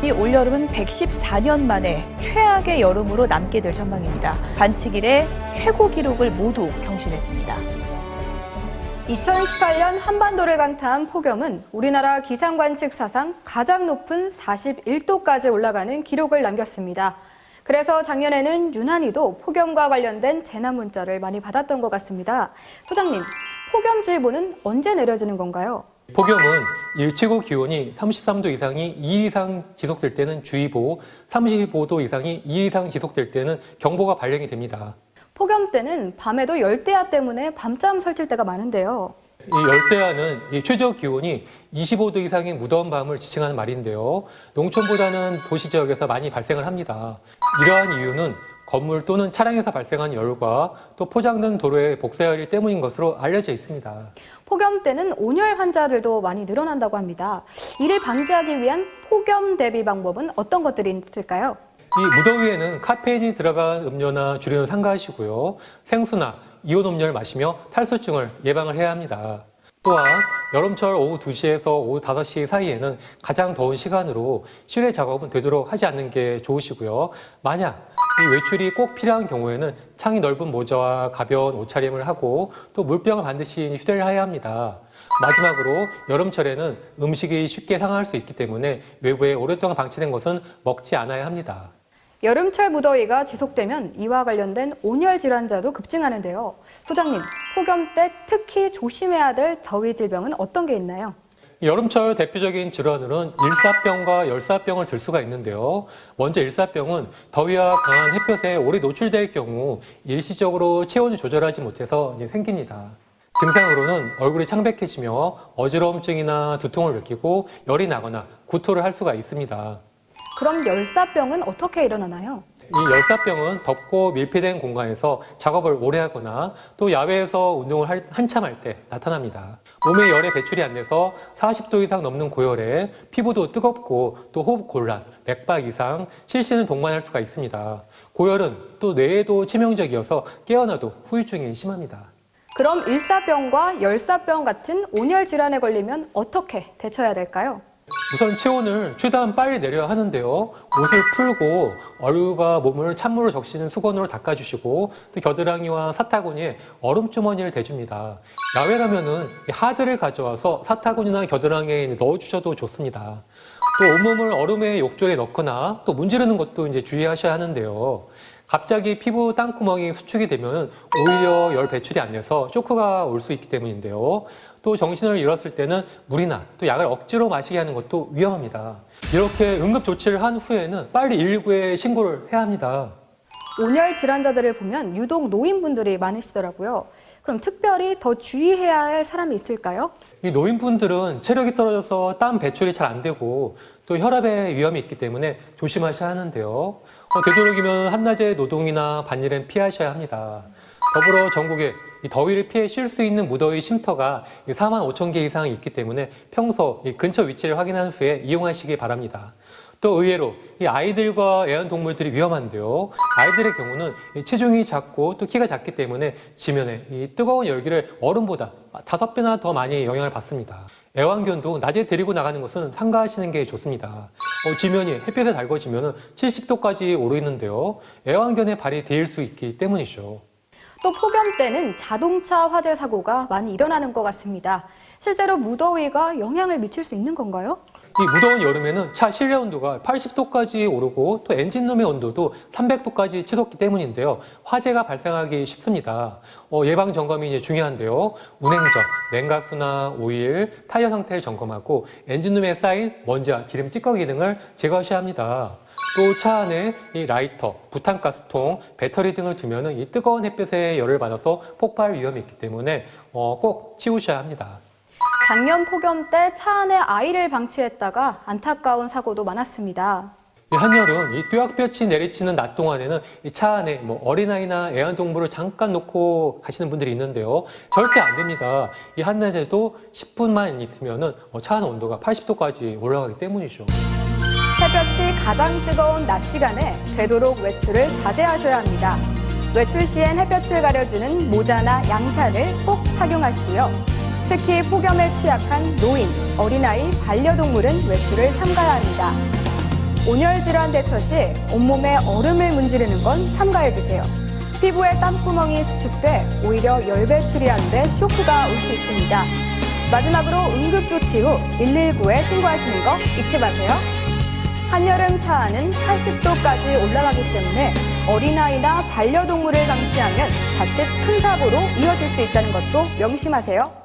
이 올여름은 114년 만에 최악의 여름으로 남게 될 전망입니다. 관측 이래 최고 기록을 모두 경신했습니다. 2018년 한반도를 강타한 폭염은 우리나라 기상관측 사상 가장 높은 41도까지 올라가는 기록을 남겼습니다. 그래서 작년에는 유난히도 폭염과 관련된 재난 문자를 많이 받았던 것 같습니다. 소장님, 폭염주의보는 언제 내려지는 건가요? 폭염은 일 최고 기온이 33도 이상이 2일 이상 지속될 때는 주의보, 35도 이상이 2일 이상 지속될 때는 경보가 발령이 됩니다. 폭염 때는 밤에도 열대야 때문에 밤잠 설칠 때가 많은데요. 이 열대야는 이 최저 기온이 25도 이상의 무더운 밤을 지칭하는 말인데요. 농촌보다는 도시 지역에서 많이 발생을 합니다. 이러한 이유는 건물 또는 차량에서 발생한 열과 또 포장된 도로의 복사열이 때문인 것으로 알려져 있습니다. 폭염 때는 온열 환자들도 많이 늘어난다고 합니다. 이를 방지하기 위한 폭염 대비 방법은 어떤 것들이 있을까요? 이 무더위에는 카페인이 들어간 음료나 주류는 삼가하시고요. 생수나 이온 음료를 마시며 탈수증을 예방을 해야 합니다. 또한 여름철 오후 2시에서 오후 5시 사이에는 가장 더운 시간으로 실외 작업은 되도록 하지 않는 게 좋으시고요. 만약 이 외출이 꼭 필요한 경우에는 창이 넓은 모자와 가벼운 옷차림을 하고 또 물병을 반드시 휴대를 해야 합니다. 마지막으로 여름철에는 음식이 쉽게 상할 수 있기 때문에 외부에 오랫동안 방치된 것은 먹지 않아야 합니다. 여름철 무더위가 지속되면 이와 관련된 온열 질환자도 급증하는데요. 소장님, 폭염 때 특히 조심해야 될 더위 질병은 어떤 게 있나요? 여름철 대표적인 질환으로는 일사병과 열사병을 들 수가 있는데요. 먼저 일사병은 더위와 강한 햇볕에 오래 노출될 경우 일시적으로 체온을 조절하지 못해서 생깁니다. 증상으로는 얼굴이 창백해지며 어지러움증이나 두통을 느끼고 열이 나거나 구토를 할 수가 있습니다. 그럼 열사병은 어떻게 일어나나요? 이 열사병은 덥고 밀폐된 공간에서 작업을 오래 하거나 또 야외에서 운동을 한참 할 때 나타납니다. 몸의 열의 배출이 안 돼서 40도 이상 넘는 고열에 피부도 뜨겁고 또 호흡 곤란, 맥박 이상, 실신을 동반할 수가 있습니다. 고열은 또 뇌에도 치명적이어서 깨어나도 후유증이 심합니다. 그럼 일사병과 열사병 같은 온열 질환에 걸리면 어떻게 대처해야 될까요? 우선 체온을 최대한 빨리 내려야 하는데요. 옷을 풀고 얼굴과 몸을 찬물로 적시는 수건으로 닦아주시고 또 겨드랑이와 사타구니에 얼음 주머니를 대줍니다. 야외라면은 하드를 가져와서 사타구니나 겨드랑이에 넣어주셔도 좋습니다. 또 온몸을 얼음의 욕조에 넣거나 또 문지르는 것도 주의하셔야 하는데요. 갑자기 피부 땅구멍이 수축이 되면 오히려 열 배출이 안 돼서 쇼크가 올 수 있기 때문인데요. 또 정신을 잃었을 때는 물이나 또 약을 억지로 마시게 하는 것도 위험합니다. 이렇게 응급 조치를 한 후에는 빨리 119에 신고를 해야 합니다. 온열 질환자들을 보면 유독 노인분들이 많으시더라고요. 그럼 특별히 더 주의해야 할 사람이 있을까요? 이 노인분들은 체력이 떨어져서 땀 배출이 잘 안 되고 또 혈압에 위험이 있기 때문에 조심하셔야 하는데요. 되도록이면 한낮의 노동이나 반일은 피하셔야 합니다. 더불어 전국에 이 더위를 피해 쉴 수 있는 무더위 쉼터가 4만 5천 개 이상 있기 때문에 평소 이 근처 위치를 확인한 후에 이용하시기 바랍니다. 또 의외로 이 아이들과 애완동물들이 위험한데요. 아이들의 경우는 이 체중이 작고 또 키가 작기 때문에 지면에 이 뜨거운 열기를 어른보다 5배나 더 많이 영향을 받습니다. 애완견도 낮에 데리고 나가는 것은 삼가하시는 게 좋습니다. 지면이 햇볕에 달궈지면 70도까지 오르는데요. 애완견의 발이 데일 수 있기 때문이죠. 또 폭염 때는 자동차 화재 사고가 많이 일어나는 것 같습니다. 실제로 무더위가 영향을 미칠 수 있는 건가요? 이 무더운 여름에는 차 실내 온도가 80도까지 오르고 또 엔진룸의 온도도 300도까지 치솟기 때문인데요. 화재가 발생하기 쉽습니다. 예방 점검이 중요한데요. 운행전, 냉각수나 오일, 타이어 상태를 점검하고 엔진룸에 쌓인 먼지와 기름 찌꺼기 등을 제거하셔야 합니다. 또 차 안에 이 라이터, 부탄가스통, 배터리 등을 두면 이 뜨거운 햇볕에 열을 받아서 폭발 위험이 있기 때문에 꼭 치우셔야 합니다. 작년 폭염 때 차 안에 아이를 방치했다가 안타까운 사고도 많았습니다. 한여름 이 뙤약볕이 내리치는 낮 동안에는 이 차 안에 어린아이나 애완동물을 잠깐 놓고 가시는 분들이 있는데요. 절대 안 됩니다. 이 한낮에도 10분만 있으면 차 안의 온도가 80도까지 올라가기 때문이죠. 햇볕이 가장 뜨거운 낮 시간에 되도록 외출을 자제하셔야 합니다. 외출 시엔 햇볕을 가려주는 모자나 양산을 꼭 착용하시고요. 특히 폭염에 취약한 노인, 어린아이, 반려동물은 외출을 삼가야 합니다. 온열 질환 대처 시 온몸에 얼음을 문지르는 건 삼가해 주세요. 피부에 땀구멍이 수축돼 오히려 열 배출이 안 돼 쇼크가 올 수 있습니다. 마지막으로 응급조치 후 119에 신고하시는 거 잊지 마세요. 한여름 차안은 80도까지 올라가기 때문에 어린아이나 반려동물을 감시하면 자칫 큰 사고로 이어질 수 있다는 것도 명심하세요.